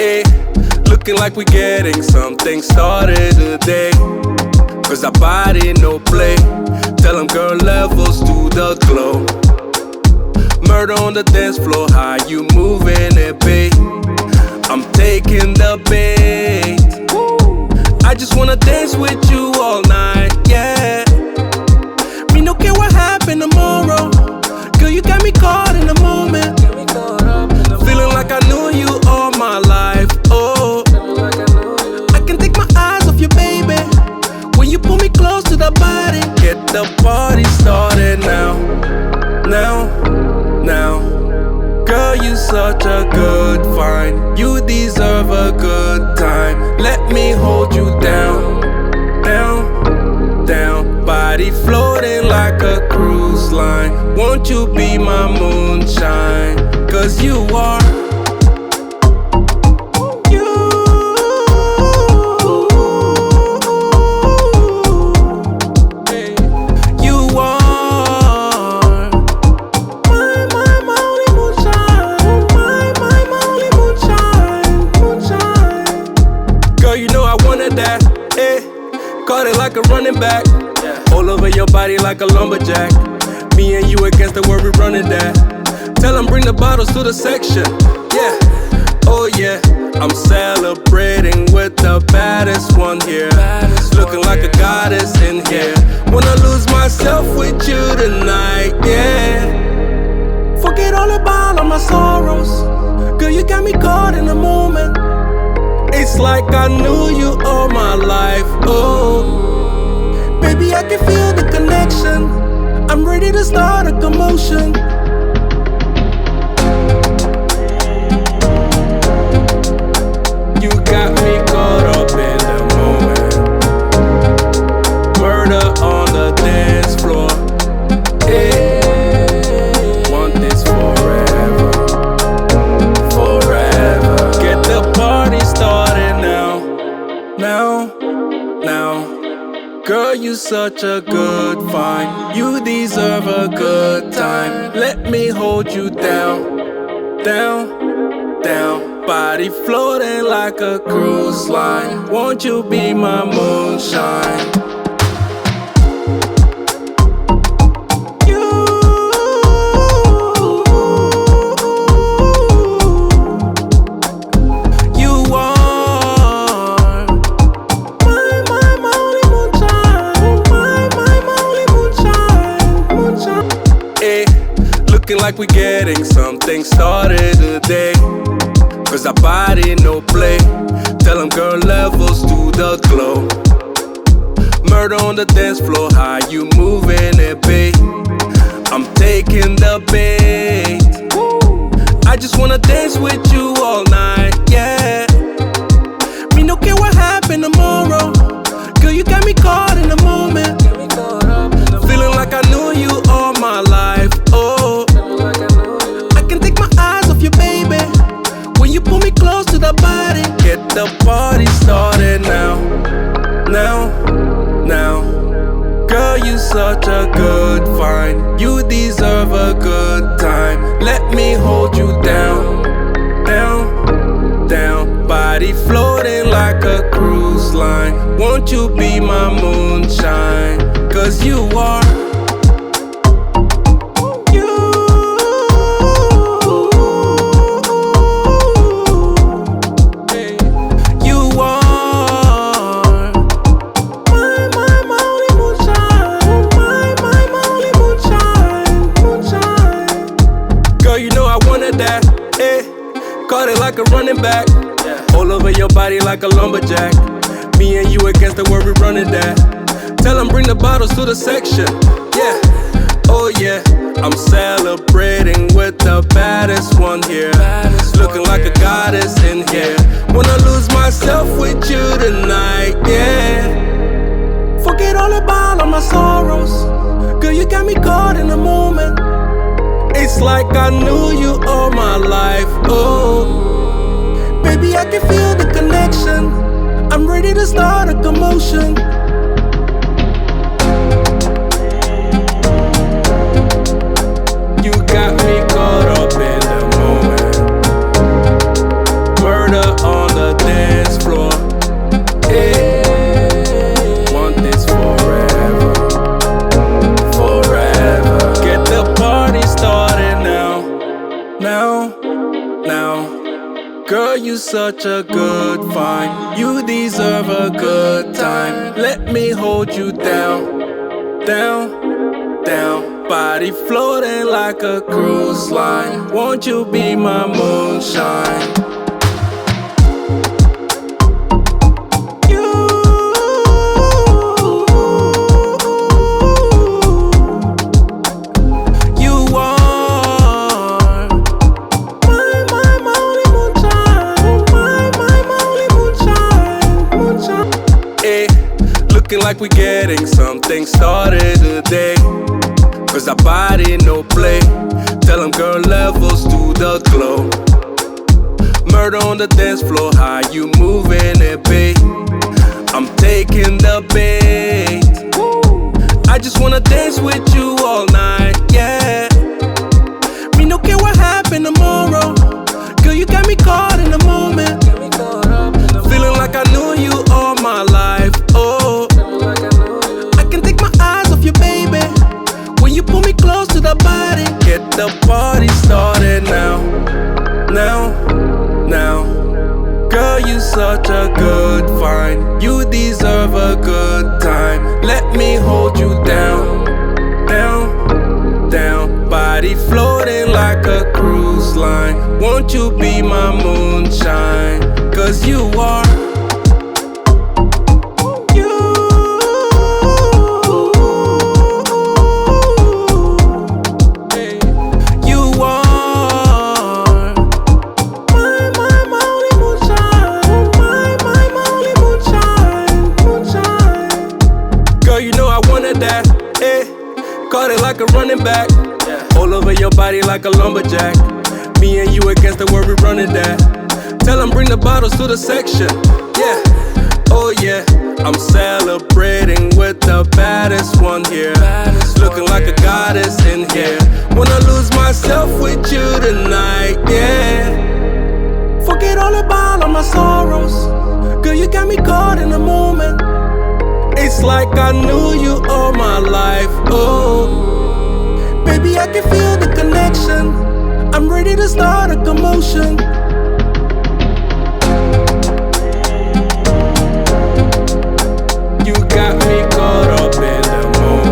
Eh, looking like we getting something started today. Cause our body no play. Tell them girl levels to the glow. Murder on the dance floor, how you moving it, babe? I'm taking the bait. I just wanna dance with you all night, yeah. Me no care what happen tomorrow. Girl, you got me caught in the moment. Feeling like I knew you all my life, oh. I can take my eyes off you, baby. When you pull me close to the body, get the party started now. Girl, you such a good find. You deserve a good time. Let me hold you down. Body floating like a cruise line. Won't you be my moonshine? Cause you are. That, eh? Caught it like a running back, all over your body like a lumberjack. Me and you against the world, we running that. Tell them bring the bottles to the section, yeah. Oh yeah, I'm celebrating with the baddest one here. Looking like a goddess in here. Wanna lose myself with you tonight, yeah. Forget all about all my sorrows. Girl, you got me caught in the moment. It's like I knew you all my life, oh. Baby, I can feel the connection. I'm ready to start a commotion. You got me caught up in the moment. Murder on the dance floor, eh. Want this forever. Get the party started now. Girl, you such a good find. You deserve a good time. Let me hold you down. Body floating like a cruise line. Won't you be my moonshine? Looking like we getting something started today. Cause our body no play. Tell them girl levels to the glow. Murder on the dance floor, how you moving it, babe? I'm taking the bait. I just wanna dance with you all night, yeah. Me no care what happen tomorrow. Girl, you got me caught in the moment. Feeling like I knew you all my life, oh. You pull me close to the body, get the party started now. Girl, you such a good find. You deserve a good time. Let me hold you down. Body floating like a cruise line. Won't you be my moonshine? Cause you are. That, eh? Caught it like a running back, all over your body like a lumberjack. Me and you against the world, we running that. Tell them bring the bottles to the section, yeah. Oh yeah, I'm celebrating with the baddest one here. Looking like a goddess in here. Wanna lose myself with you tonight, yeah. Forget all about all my sorrows. Girl, you got me caught in the moment. It's like I knew you all my life, oh. Baby, I can feel the connection. I'm ready to start a commotion. You got me caught up in the moment. Murder on Girl, you such a good find. You deserve a good time. Let me hold you down, down, down. Body floating like a cruise line. Won't you be my moonshine? Looking like we getting something started today. Cause our body no play. Tell them girl levels to the glow. Murder on the dance floor, how you moving it, babe? I'm taking the bait. I just wanna dance with you all night, yeah. Me no care what happen tomorrow. Girl, you got me caught in the moment. Feeling like I knew you all my life, oh. You pull me close to the body. Get the party started now, now, now. Girl, you such a good find. You deserve a good time. Let me hold you down, down, down. Body floating like a cruise line. Won't you be my moonshine? Cause you are. That, caught it like a running back, all over your body like a lumberjack. Me and you against the world, we running that. Tell them bring the bottles to the section, yeah. Oh yeah, I'm celebrating with the baddest one here. Looking like a goddess in here. Wanna lose myself with you tonight, yeah. Forget all about all my sorrows. Girl, you got me caught in the moment. It's like I knew you all my life, oh. Baby, I can feel the connection. I'm ready to start a commotion.